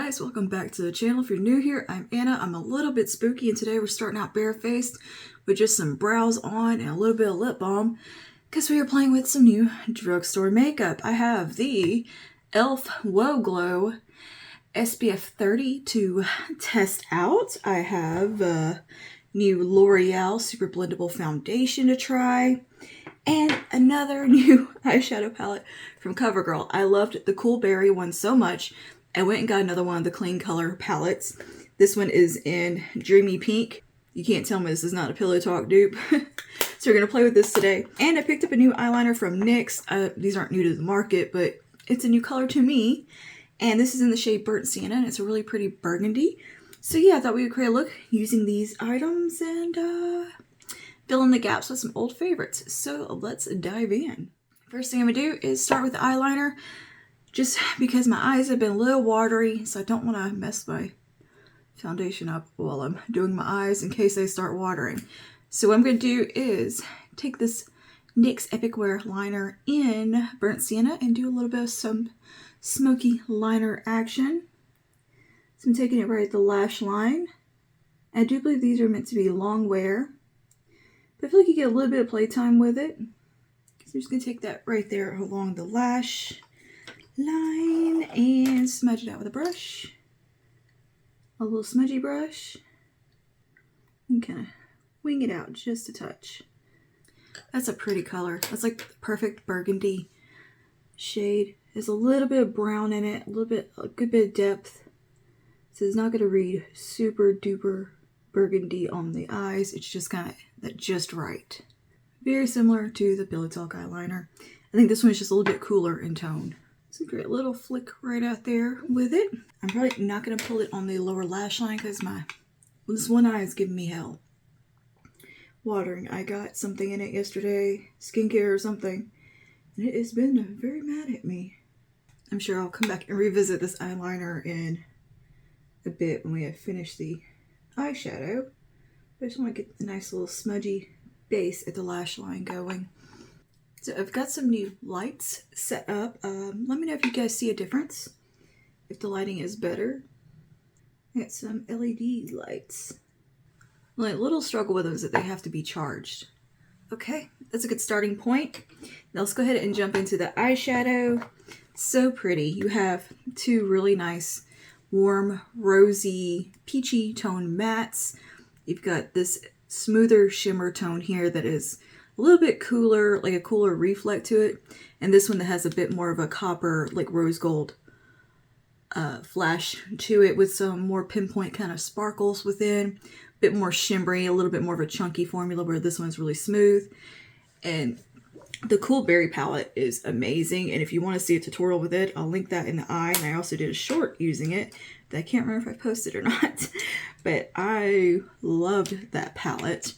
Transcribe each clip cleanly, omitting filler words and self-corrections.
guys, welcome back to the channel. If you're new here, I'm Anna. I'm a little bit spooky, and today we're starting out barefaced with just some brows on and a little bit of lip balm because we are playing with some new drugstore makeup. I have the e.l.f. Whoa Glow SPF 30 to test out. I have new L'Oreal Super Blendable Foundation to try, and another new eyeshadow palette from CoverGirl. I loved the Cool Berry one so much, I went and got another one of the clean color palettes. This one is in Dreamy Pink. You can't tell me this is not a Pillow Talk dupe. So we're going to play with this today. And I picked up a new eyeliner from NYX. These aren't new to the market, but it's a new color to me. And this is in the shade Burnt Sienna, and it's a really pretty burgundy. So yeah, I thought we would create a look using these items and fill in the gaps with some old favorites. So let's dive in. First thing I'm going to do is start with the eyeliner, just because my eyes have been a little watery, so I don't want to mess my foundation up while I'm doing my eyes in case they start watering. So what I'm going to do is take this NYX Epic Wear liner in Burnt Sienna and do a little bit of some smoky liner action. So I'm taking it right at the lash line. I do believe these are meant to be long wear, but I feel like you get a little bit of playtime with it. So I'm just going to take that right there along the lash line and smudge it out with a brush. A little smudgy brush. And kind of wing it out just a touch. That's a pretty color. That's like the perfect burgundy shade. There's a little bit of brown in it, a good bit of depth. So it's not going to read super duper burgundy on the eyes. It's just kind of just right. Very similar to the Pillow Talk eyeliner. I think this one is just a little bit cooler in tone. So great little flick right out there with it. I'm probably not going to pull it on the lower lash line because this one eye is giving me hell. Watering. I got something in it yesterday, skincare or something, and it has been very mad at me. I'm sure I'll come back and revisit this eyeliner in a bit when we have finished the eyeshadow. I just want to get the nice little smudgy base at the lash line going. So I've got some new lights set up. Let me know if you guys see a difference, if the lighting is better. I got some LED lights. The little struggle with them is that they have to be charged. Okay, that's a good starting point. Now let's go ahead and jump into the eyeshadow. So pretty. You have two really nice, warm, rosy, peachy tone mattes. You've got this smoother shimmer tone here that is a little bit cooler, like a cooler reflect to it. And this one that has a bit more of a copper, like rose gold flash to it with some more pinpoint kind of sparkles within. A bit more shimmery, a little bit more of a chunky formula where this one's really smooth. And the Cool Berry palette is amazing. And if you want to see a tutorial with it, I'll link that in the eye. And I also did a short using it that I can't remember if I posted or not. But I loved that palette,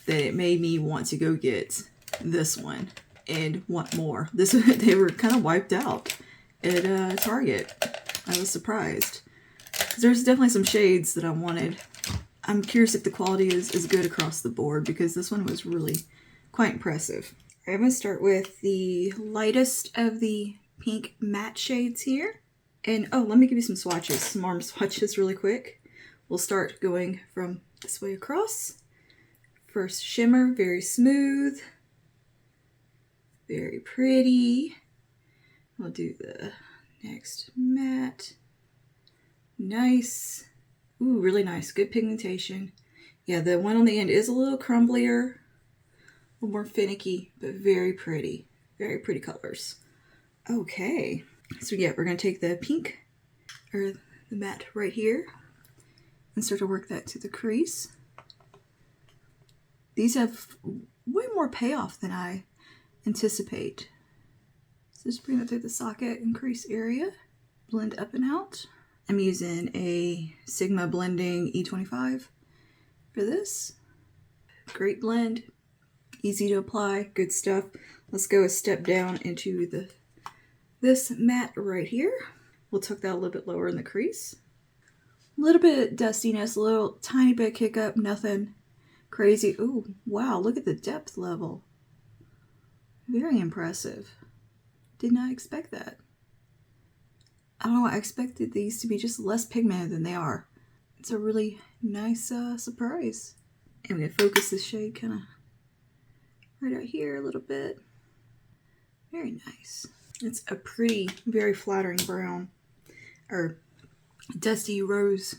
that it made me want to go get this one and want more. They were kind of wiped out at Target. I was surprised. There's definitely some shades that I wanted. I'm curious if the quality is good across the board because this one was really quite impressive. I'm going to start with the lightest of the pink matte shades here. And oh, let me give you some swatches, some arm swatches really quick. We'll start going from this way across. First shimmer, very smooth, very pretty. I'll do the next matte. Nice. Ooh, really nice. Good pigmentation. Yeah, the one on the end is a little crumblier, a little more finicky, but very pretty. Very pretty colors. Okay. So yeah, we're going to take the pink, or the matte right here, and start to work that to the crease. These have way more payoff than I anticipate. So just bring it through the socket and crease area. Blend up and out. I'm using a Sigma Blending E25 for this. Great blend. Easy to apply. Good stuff. Let's go a step down into this matte right here. We'll tuck that a little bit lower in the crease. A little bit of dustiness, a little tiny bit of kick up, nothing crazy. Ooh, wow, look at the depth level. Very impressive. Did not expect that. I don't know, I expected these to be just less pigmented than they are. It's a really nice surprise. And I'm going to focus this shade kind of right out here a little bit. Very nice. It's a pretty, very flattering brown, or dusty rose,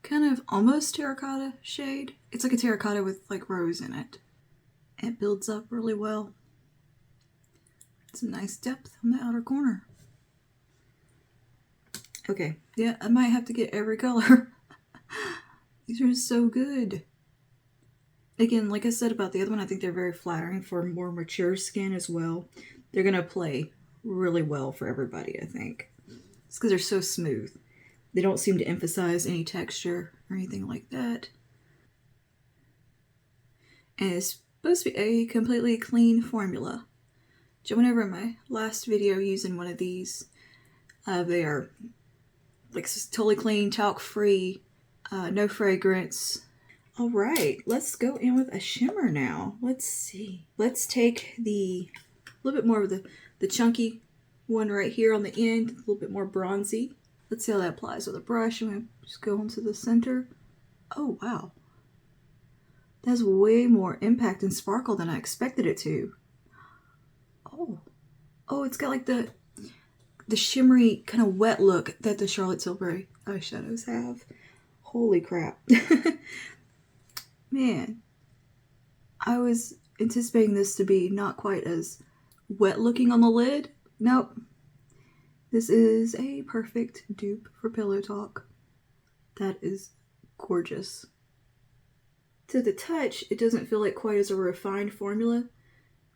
kind of almost terracotta shade. It's like a terracotta with like rose in it. It builds up really well. Some nice depth on the outer corner. Okay, yeah, I might have to get every color. These are so good. Again, like I said about the other one, I think they're very flattering for more mature skin as well. They're going to play really well for everybody, I think. It's because they're so smooth. They don't seem to emphasize any texture or anything like that. And it's supposed to be a completely clean formula. So I went over in my last video using one of these. They are like totally clean, talc-free, no fragrance. All right, let's go in with a shimmer now. Let's see. Let's take a little bit more of the chunky one right here on the end, a little bit more bronzy. Let's see how that applies with a brush. I'm going to just go into the center. Oh, wow. That has way more impact and sparkle than I expected it to. Oh, it's got like the shimmery kind of wet look that the Charlotte Tilbury eyeshadows have. Holy crap. Man, I was anticipating this to be not quite as wet looking on the lid. Nope. This is a perfect dupe for Pillow Talk. That is gorgeous. To the touch, it doesn't feel like quite as a refined formula,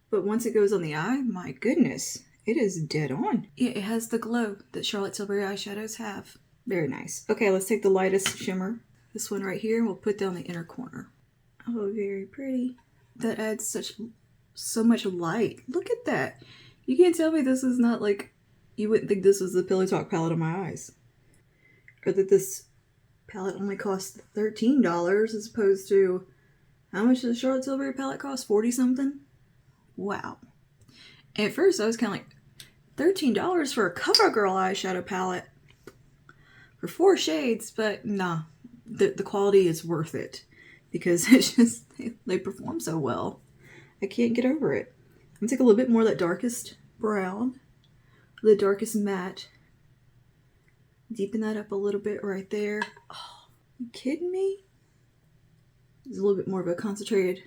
but once it goes on the eye, my goodness, it is dead on. Yeah, it has the glow that Charlotte Tilbury eyeshadows have. Very nice. Okay, let's take the lightest shimmer, this one right here, and we'll put down the inner corner. Oh, very pretty. That adds so much light. Look at that. You can't tell me this is not like, you wouldn't think this was the Pillow Talk palette on my eyes. Or that this palette only costs $13 as opposed to, how much does the Charlotte Tilbury palette cost? 40 something? Wow. At first I was kind of like, $13 for a CoverGirl eyeshadow palette for 4 shades, but nah, the quality is worth it because it's just, they perform so well. I can't get over it. I'm gonna take a little bit more of that darkest brown, the darkest matte, deepen that up a little bit right there. Oh, you kidding me? There's a little bit more of a concentrated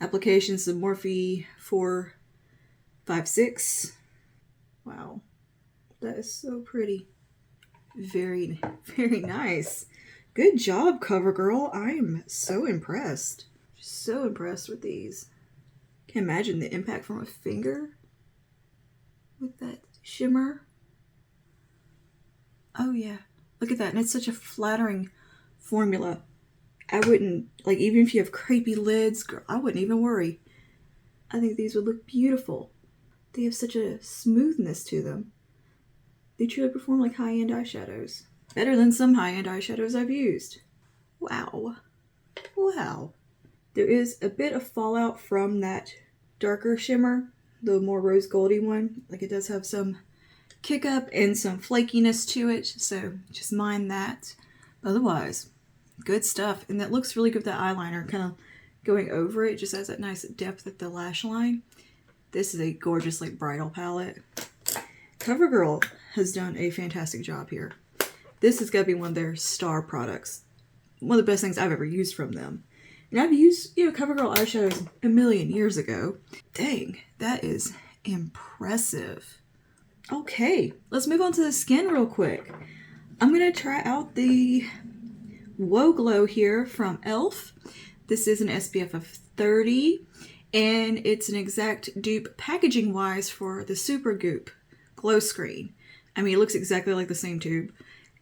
application, some Morphe 456. Wow, that is so pretty. Very, very nice. Good job, CoverGirl. I am so impressed. So impressed with these. Can't imagine the impact from a finger with that shimmer. Oh yeah, look at that. And it's such a flattering formula. I wouldn't, like, even if you have crepey lids, girl, I wouldn't even worry. I think these would look beautiful. They have such a smoothness to them. They truly perform like high-end eyeshadows. Better than some high-end eyeshadows I've used. Wow. Wow. There is a bit of fallout from that darker shimmer, the more rose goldy one. Like, it does have some kick up and some flakiness to it, so just mind that. Otherwise, good stuff. And that looks really good with that eyeliner kind of going over it. Just has that nice depth at the lash line. This is a gorgeous, like, bridal palette. CoverGirl has done a fantastic job here. This has got to be one of their star products. One of the best things I've ever used from them. And I've used, CoverGirl eyeshadows a million years ago. Dang, that is impressive. Okay, let's move on to the skin real quick. I'm going to try out the Whoa Glow here from e.l.f. This is an SPF of 30, and it's an exact dupe packaging-wise for the Super Goop Glow Screen. I mean, it looks exactly like the same tube.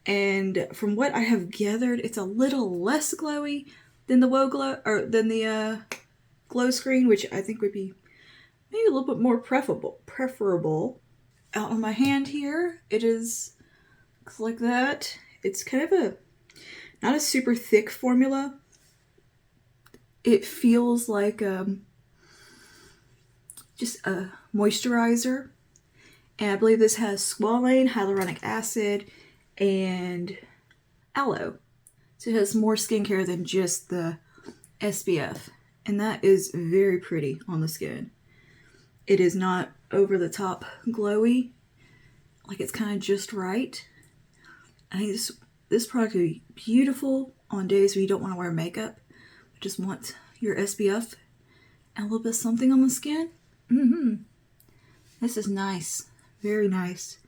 And from what I have gathered, it's a little less glowy than the Whoa Glow, or than the Glow Screen, which I think would be maybe a little bit more preferable. Out on my hand here, it looks like that. It's kind of not a super thick formula. It feels like just a moisturizer. And I believe this has squalane, hyaluronic acid, and aloe. So it has more skincare than just the SPF. And that is very pretty on the skin. It is not over the top glowy. Like, it's kind of just right. I think this product would be beautiful on days where you don't want to wear makeup. You just want your SPF and a little bit of something on the skin. This is nice. Very nice.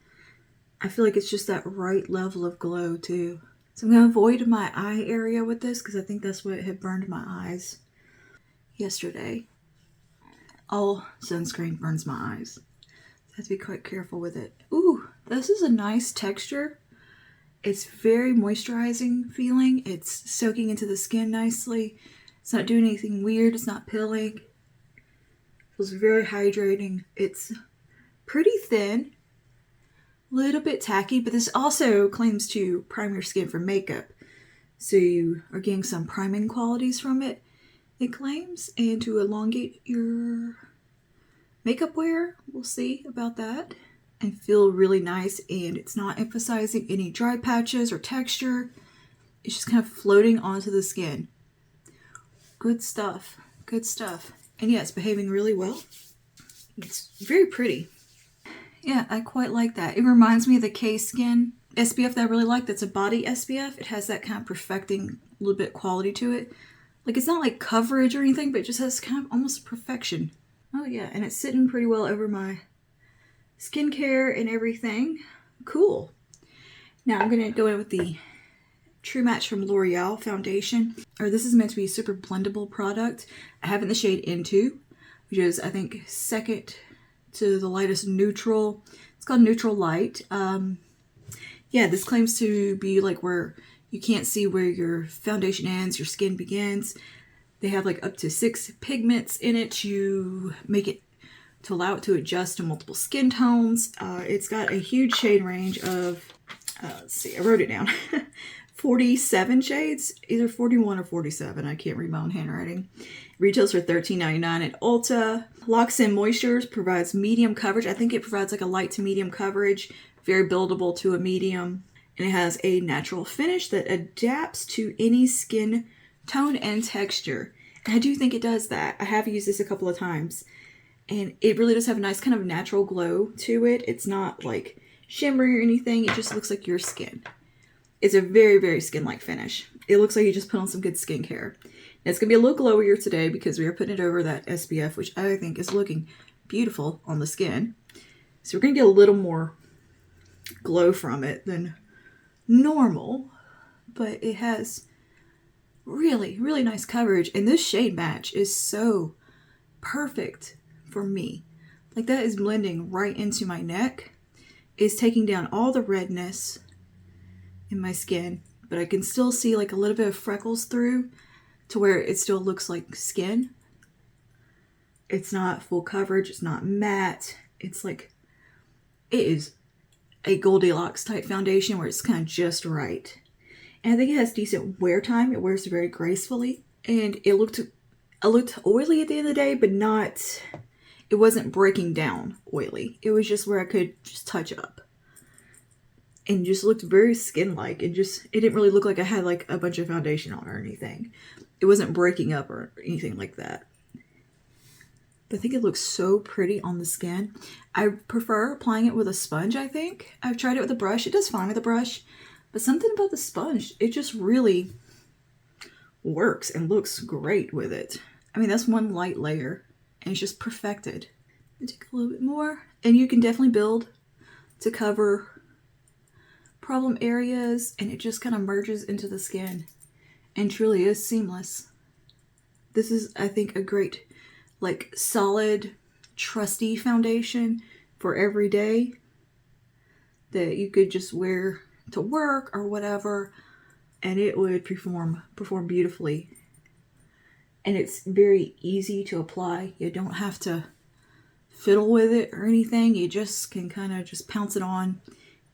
I feel like it's just that right level of glow too. So I'm going to avoid my eye area with this because I think that's what had burned my eyes yesterday. All sunscreen burns my eyes. I have to be quite careful with it. Ooh, this is a nice texture. It's very moisturizing feeling. It's soaking into the skin nicely. It's not doing anything weird. It's not pilling. It feels very hydrating. It's pretty thin. A little bit tacky, but this also claims to prime your skin for makeup. So you are getting some priming qualities from it, it claims, and to elongate your makeup wear. We'll see about that. And feel really nice, and it's not emphasizing any dry patches or texture. It's just kind of floating onto the skin. Good stuff. Good stuff. And yeah, it's behaving really well. It's very pretty. Yeah, I quite like that. It reminds me of the K-Skin SPF that I really like. That's a body SPF. It has that kind of perfecting little bit quality to it. Like, it's not like coverage or anything, but it just has kind of almost perfection. Oh yeah, and it's sitting pretty well over my skincare and everything. Cool. Now I'm going to go in with the True Match from L'Oreal foundation. This is meant to be a super blendable product. I have it in the shade Into, which is, I think, second to the lightest neutral. It's called Neutral Light. Yeah, this claims to be like where you can't see where your foundation ends, your skin begins. They have like up to 6 pigments in it to make it, to allow it to adjust to multiple skin tones. It's got a huge shade range of, let's see, I wrote it down, 47 shades, either 41 or 47. I can't read my own handwriting. Retails for $13.99 at Ulta. Locks in Moistures, provides medium coverage. I think it provides like a light to medium coverage, very buildable to a medium. And it has a natural finish that adapts to any skin tone and texture. And I do think it does that. I have used this a couple of times. And it really does have a nice kind of natural glow to it. It's not like shimmery or anything. It just looks like your skin. It's a very, very skin-like finish. It looks like you just put on some good skincare. Now, it's going to be a little glowier today because we are putting it over that SPF, which I think is looking beautiful on the skin. So we're going to get a little more glow from it than normal. But it has really, really nice coverage. And this shade match is so perfect for me. Like, that is blending right into my neck. It's taking down all the redness in my skin, but I can still see like a little bit of freckles through to where it still looks like skin. It's not full coverage. It's not matte. It's like, it is a Goldilocks type foundation where it's kind of just right. And I think it has decent wear time. It wears very gracefully. And it looked oily at the end of the day, but not, it wasn't breaking down oily. It was just where I could just touch up. And just looked very skin-like. And just, it didn't really look like I had like a bunch of foundation on or anything. It wasn't breaking up or anything like that. But I think it looks so pretty on the skin. I prefer applying it with a sponge, I think. I've tried it with a brush. It does fine with a brush. But something about the sponge, it just really works and looks great with it. I mean, that's one light layer. And it's just perfected. I take a little bit more. And you can definitely build to cover problem areas, and it just kind of merges into the skin and truly is seamless. This is, I think, a great, like, solid, trusty foundation for every day that you could just wear to work or whatever, and it would perform beautifully. And it's very easy to apply. You don't have to fiddle with it or anything. You just can kind of just pounce it on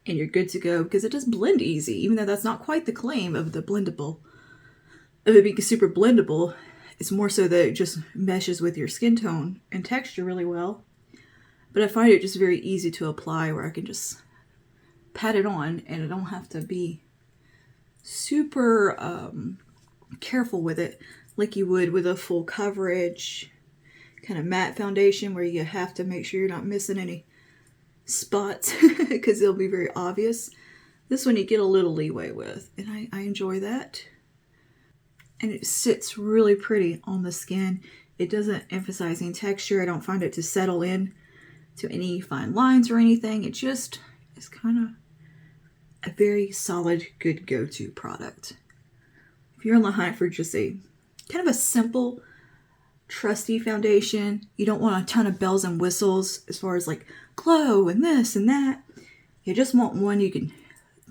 and you're good to go, because it does blend easy, even though that's not quite the claim of the blendable. Of it being super blendable, it's more so that it just meshes with your skin tone and texture really well. but I find it just very easy to apply where I can just pat it on and I don't have to be super careful with it like you would with a full coverage kind of matte foundation where you have to make sure you're not missing any spots because they'll be very obvious. This one you get a little leeway with, and I enjoy that. And it sits really pretty on the skin. It doesn't emphasize any texture. I don't find it to settle in to any fine lines or anything. It just is kind of a very solid, good go-to product. If you're on the hunt for just a kind of a simple, trusty foundation, you don't want a ton of bells and whistles as far as like glow and this and that. You just want one you can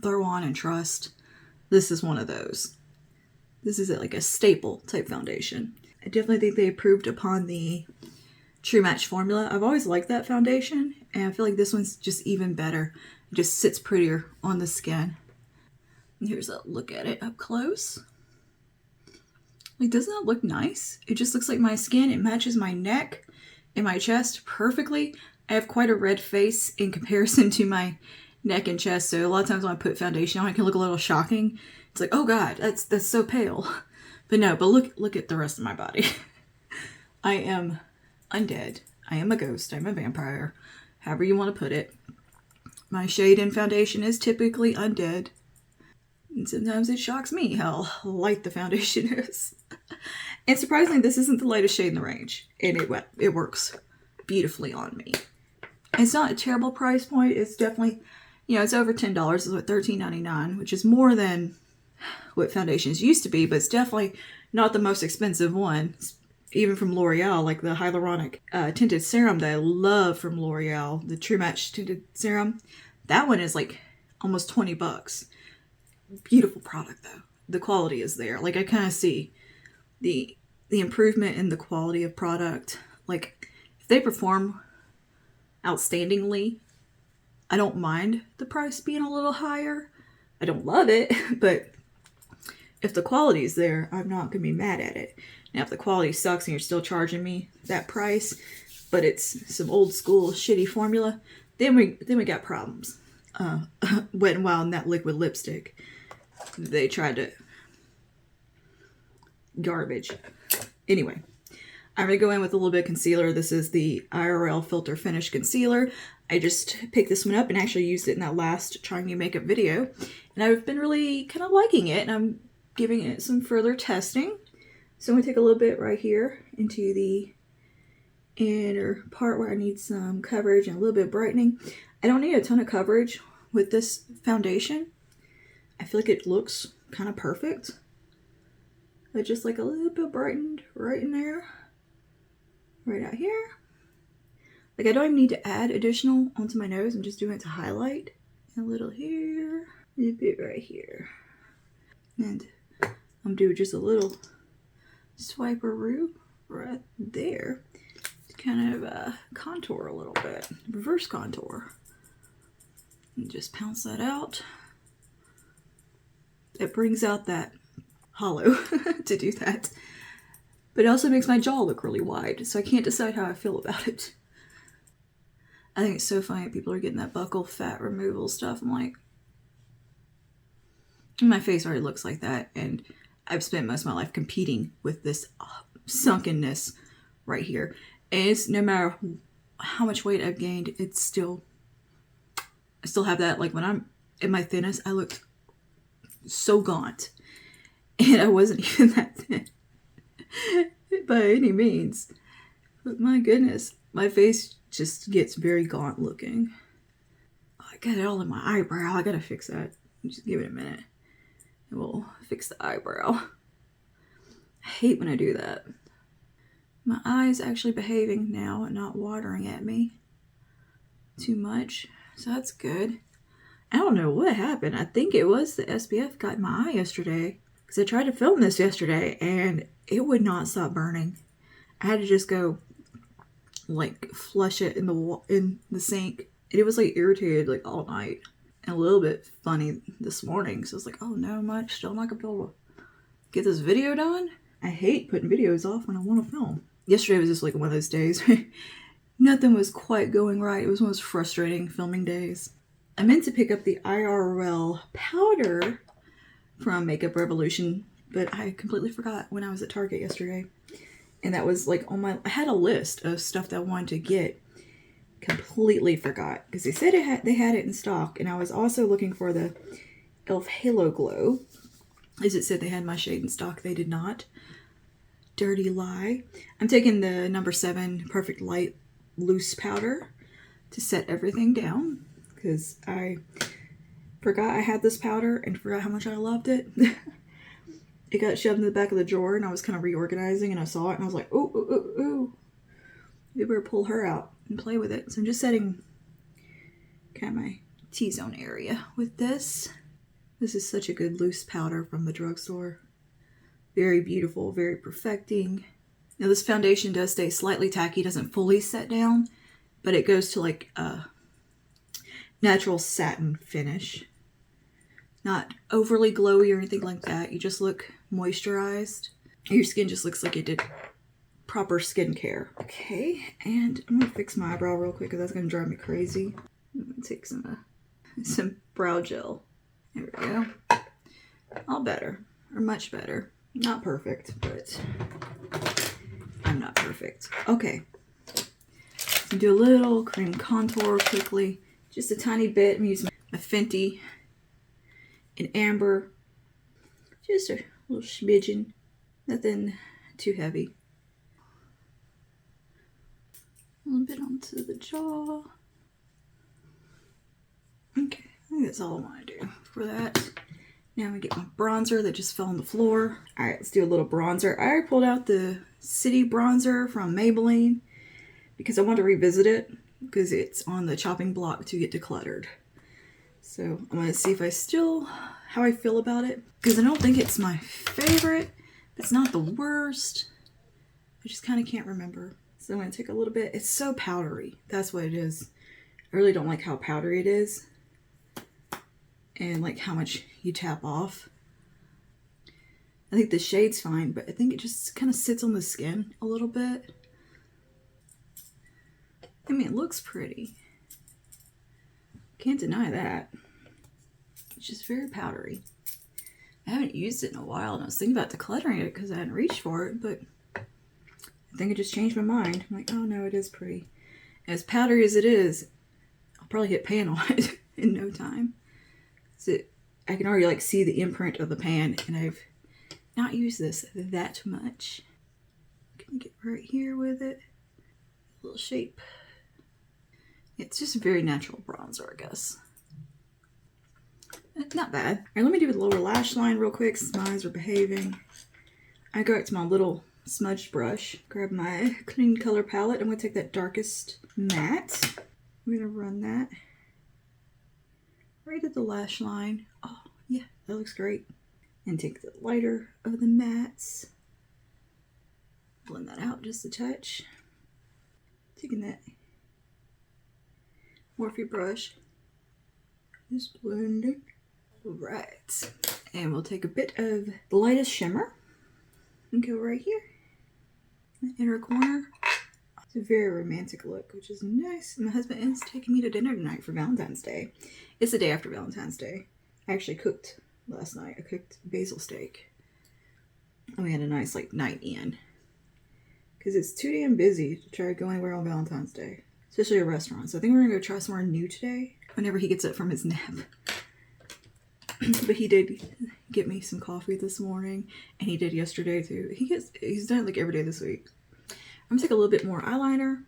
throw on and trust. This is one of those. This is like a staple type foundation. I definitely think they improved upon the True Match formula. I've always liked that foundation, and I feel like this one's just even better. It just sits prettier on the skin. And here's a look at it up close. Like, doesn't that look nice? It just looks like my skin. It matches my neck and my chest perfectly. I have quite a red face in comparison to my neck and chest, so a lot of times when I put foundation on, it can look a little shocking. It's like, oh god, that's so pale. But no, but look at the rest of my body. I am undead. I am a ghost. I'm a vampire. However you want to put it. My shade in foundation is typically undead. And sometimes it shocks me how light the foundation is. And surprisingly, this isn't the lightest shade in the range. And it works beautifully on me. It's not a terrible price point. It's definitely, it's over $10. It's like $13.99, which is more than what foundations used to be, but it's definitely not the most expensive one. Even from L'Oreal, like the hyaluronic tinted serum that I love from L'Oreal, the True Match tinted serum. That one is like almost $20. Beautiful product though. The quality is there. Like I kind of see the improvement in the quality of product. Like if they perform outstandingly, I don't mind the price being a little higher. I don't love it, but if the quality is there, I'm not going to be mad at it. Now, if the quality sucks and you're still charging me that price, but it's some old school shitty formula, then we got problems. Wet n Wild and that liquid lipstick, they tried to garbage. Anyway, I'm going to go in with a little bit of concealer. This is the IRL Filter Finish Concealer. I just picked this one up and actually used it in that last Trying New Makeup video. And I've been really kind of liking it, and I'm giving it some further testing. So I'm going to take a little bit right here into the inner part where I need some coverage and a little bit of brightening. I don't need a ton of coverage with this foundation. I feel like it looks kind of perfect. But just like a little bit brightened right in there. Right out here. Like I don't even need to add additional onto my nose. I'm just doing it to highlight. A little here. A bit right here. And I'm doing just a little swiperoo right there to kind of contour a little bit. Reverse contour. And just pounce that out. It brings out that hollow to do that. But it also makes my jaw look really wide, so I can't decide how I feel about it. I think it's so funny people are getting that buccal fat removal stuff. I'm like, my face already looks like that, and I've spent most of my life competing with this sunkenness right here. And it's no matter how much weight I've gained, I still have that. Like when I'm at my thinnest, I looked so gaunt, and I wasn't even that thin by any means. But my goodness, my face just gets very gaunt looking. Oh, I got it all in my eyebrow. I gotta fix that. Just give it a minute. And we'll fix the eyebrow. I hate when I do that. My eye's actually behaving now and not watering at me too much. So that's good. I don't know what happened. I think it was the SPF got in my eye yesterday. Because I tried to film this yesterday and it would not stop burning. I had to just go like flush it in the sink. And it was like irritated like all night. And a little bit funny this morning. So I was like, oh no, I'm still not gonna be able to get this video done. I hate putting videos off when I want to film. Yesterday was just like one of those days. nothing was quite going right. It was one of those frustrating filming days. I meant to pick up the IRL powder from Makeup Revolution, but I completely forgot when I was at Target yesterday. And that was like on my, I had a list of stuff that I wanted to get. Completely forgot because they said they had it in stock, and I was also looking for the e.l.f. Halo Glow. As it said they had my shade in stock, they did not. Dirty lie. I'm taking the number 7 Perfect Light loose powder to set everything down because I forgot I had this powder and forgot how much I loved it. It got shoved in the back of the drawer, and I was kind of reorganizing, and I saw it, and I was like, oh, oh, oh, oh. We better pull her out and play with it. So I'm just setting kind of my T-zone area with this. This is such a good loose powder from the drugstore. Very beautiful, very perfecting. Now this foundation does stay slightly tacky, doesn't fully set down, but it goes to like a natural satin finish. Not overly glowy or anything like that. You just look moisturized. Your skin just looks like it did proper skincare. Okay, and I'm gonna fix my eyebrow real quick because that's gonna drive me crazy. I'm gonna take some brow gel. There we go. All better, or much better. Not perfect, but I'm not perfect. Okay, so do a little cream contour quickly, just a tiny bit. I'm using my Fenty in Amber, just a little smidgen, nothing too heavy. A little bit onto the jaw. Okay, I think that's all I want to do for that. Now I'm gonna get my bronzer that just fell on the floor. All right, let's do a little bronzer. I already pulled out the City bronzer from Maybelline because I want to revisit it because it's on the chopping block to get decluttered. So I'm gonna see if how I feel about it, because I don't think it's my favorite. It's not the worst. I just kind of can't remember. So I'm gonna take a little bit. It's so powdery. That's what it is. I really don't like how powdery it is and like how much you tap off. I think the shade's fine, but I think it just kind of sits on the skin a little bit. I mean, it looks pretty. Can't deny that. It's just very powdery. I haven't used it in a while, and I was thinking about decluttering it because I hadn't reached for it, but I think I just changed my mind. I'm like, oh no, it is pretty. As powdery as it is, I'll probably hit pan on it in no time. So I can already like see the imprint of the pan, and I've not used this that much. Can get right here with it. A little shape. It's just a very natural bronzer, I guess. Not bad. All right, let me do the lower lash line real quick since my eyes are behaving. I go back to my little smudge brush, grab my clean color palette. I'm going to take that darkest matte. I'm going to run that right at the lash line. Oh, yeah, that looks great. And take the lighter of the mattes. Blend that out just a touch. Taking that Morphe brush. Just blending. Right. And we'll take a bit of the lightest shimmer and go right here. In the inner corner. It's a very romantic look, which is nice. My husband is taking me to dinner tonight for Valentine's Day. It's the day after Valentine's Day. I actually cooked last night. I cooked basil steak. And we had a nice like night in. Because it's too damn busy to try to go anywhere on Valentine's Day. Especially a restaurant. So I think we're going to go try somewhere new today. Whenever he gets up from his nap. But he did get me some coffee this morning. And he did yesterday too. He's done it like every day this week. I'm going to take a little bit more eyeliner.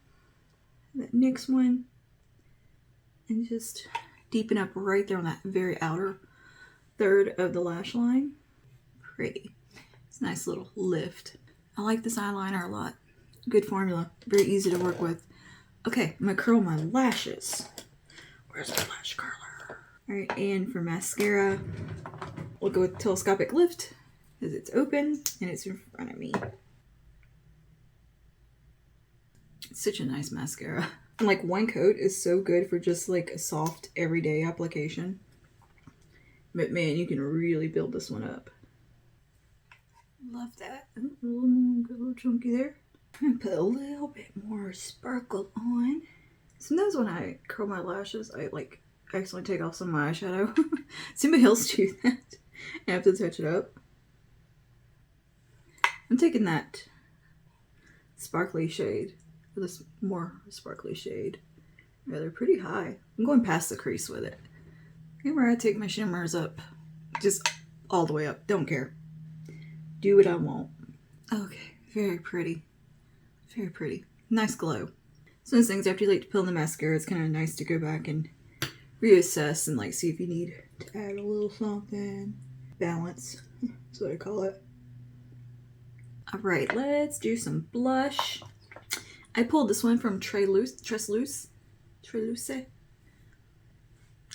That NYX one. And just deepen up right there on that very outer third of the lash line. Pretty. It's a nice little lift. I like this eyeliner a lot. Good formula. Very easy to work with. Okay, I'm going to curl my lashes. Where's my lash curler? Alright, and for mascara, we'll go with Telescopic Lift, because it's open and it's in front of me. It's such a nice mascara. And like one coat is so good for just like a soft everyday application. But man, you can really build this one up. Love that. Ooh, a little chunky there. I'm gonna put a little bit more sparkle on. Sometimes when I curl my lashes, I like accidentally take off some of my eyeshadow. Somebody else do that. I have to touch it up. I'm taking that sparkly shade, or this more sparkly shade. Yeah, they're pretty high. I'm going past the crease with it. And where I take my shimmers up, just all the way up. Don't care. Do what I want. Okay, very pretty. Very pretty. Nice glow. Some of those things after you like to put on the mascara, it's kind of nice to go back and reassess and like see if you need to add a little something. Balance. That's what I call it. Alright, let's do some blush. I pulled this one from Tresluce.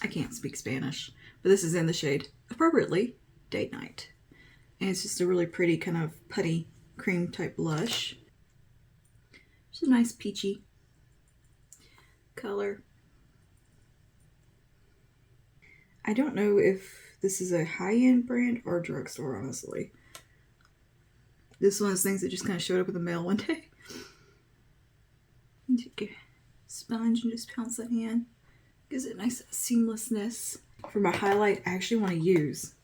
I can't speak Spanish, but this is in the shade Appropriately Date Night. And it's just a really pretty kind of putty cream type blush. Just a nice peachy color. I don't know if this is a high-end brand or drugstore, honestly. This is one of those things that just kind of showed up in the mail one day. Take a sponge and just pounce that in. Gives it a nice seamlessness. For my highlight, I actually want to use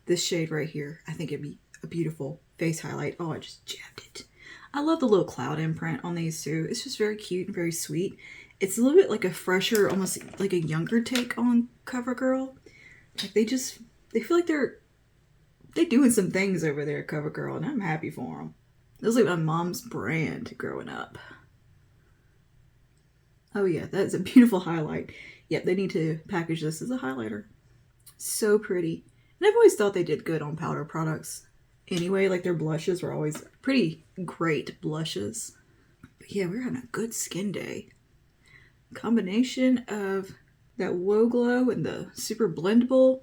this shade right here. I think it'd be a beautiful face highlight. Oh, I just jabbed it. I love the little cloud imprint on these too. It's just very cute and very sweet. It's a little bit like a fresher, almost like a younger take on CoverGirl. Like they feel like they're doing some things over there at CoverGirl, and I'm happy for them. It was like my mom's brand growing up. Oh yeah, that's a beautiful highlight. Yep, they need to package this as a highlighter. So pretty. And I've always thought they did good on powder products. Anyway, like their blushes were always pretty great blushes. But yeah, we're having a good skin day. Combination of that Woe Glow and the super blendable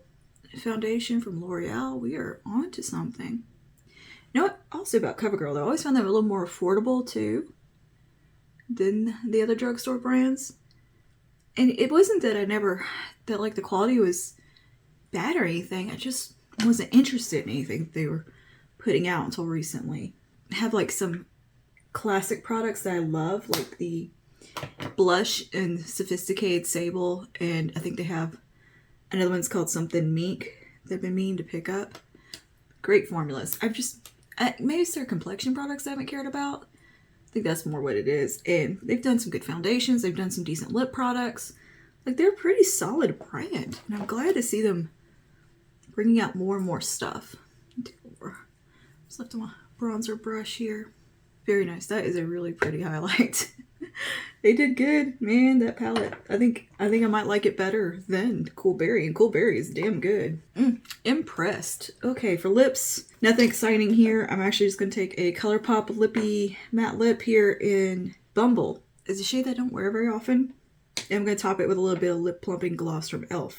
foundation from L'Oreal. We are on to something. You know what? Also about CoverGirl, though, I always found them a little more affordable too than the other drugstore brands. And it wasn't that like the quality was bad or anything. I just wasn't interested in anything they were putting out until recently. I have like some classic products that I love, like the blush and Sophisticated Sable, and I think they have another one's called something Meek that I've been meaning to pick up. Great formulas. Maybe it's their complexion products I haven't cared about. I think that's more what it is. And they've done some good foundations. They've done some decent lip products. Like, they're a pretty solid brand. And I'm glad to see them bringing out more and more stuff. Just left my bronzer brush here. Very nice. That is a really pretty highlight. They did good, man. That palette. I think I might like it better than Cool Berry, and Cool Berry is damn good. Impressed. Okay, for lips, nothing exciting here. I'm actually just gonna take a ColourPop lippy matte lip here in Bumble. It's a shade that I don't wear very often. And I'm gonna top it with a little bit of lip plumping gloss from e.l.f.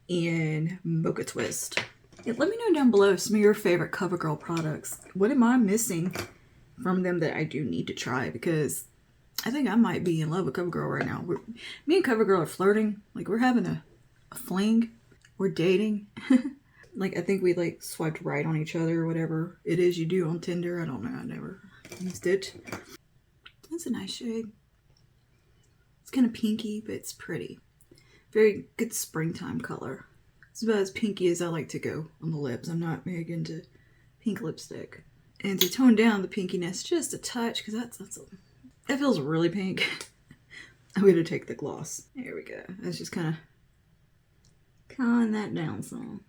in Mocha Twist. Yeah, let me know down below some of your favorite CoverGirl products. What am I missing from them that I do need to try? Because I think I might be in love with CoverGirl right now. Me and CoverGirl are flirting. Like, we're having a fling. We're dating. Like, I think we, like, swiped right on each other or whatever it is you do on Tinder. I don't know. I never used it. That's a nice shade. It's kind of pinky, but it's pretty. Very good springtime color. It's about as pinky as I like to go on the lips. I'm not big into pink lipstick. And to tone down the pinkiness just a touch, because that feels really pink. I'm going to take the gloss. There we go. Let's just kind of calm that down some.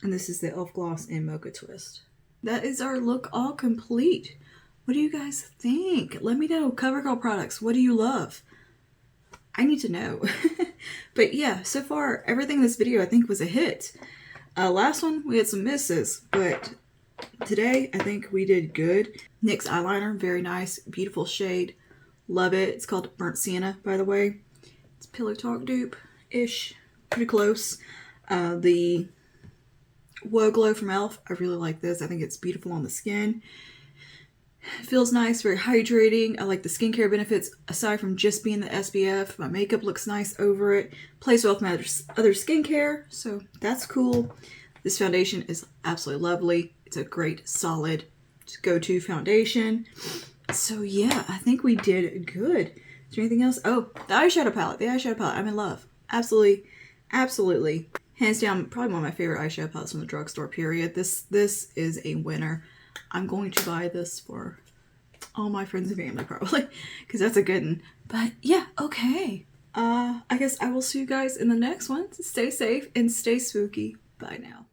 And this is the e.l.f. gloss in Mocha Twist. That is our look all complete. What do you guys think? Let me know. CoverGirl products. What do you love? I need to know. But yeah, so far, everything in this video I think was a hit. Last one, we had some misses, but today I think we did good. NYX eyeliner, very nice, beautiful shade. Love it. It's called Burnt Sienna, by the way. It's Pillow Talk dupe-ish. Pretty close. The Woe Glow from e.l.f. I really like this. I think it's beautiful on the skin. Feels nice, very hydrating. I like the skincare benefits aside from just being the SPF. My makeup looks nice over it. Plays well with my other skincare, so that's cool. This foundation is absolutely lovely. It's a great, solid go-to foundation. So yeah, I think we did good. there anything else? Oh, the eyeshadow palette. The eyeshadow palette. I'm in love. Absolutely. Absolutely. Hands down, probably one of my favorite eyeshadow palettes from the drugstore, period. This is a winner. I'm going to buy this for all my friends and family, probably, because that's a good one. But yeah, okay. I guess I will see you guys in the next one. Stay safe and stay spooky. Bye now.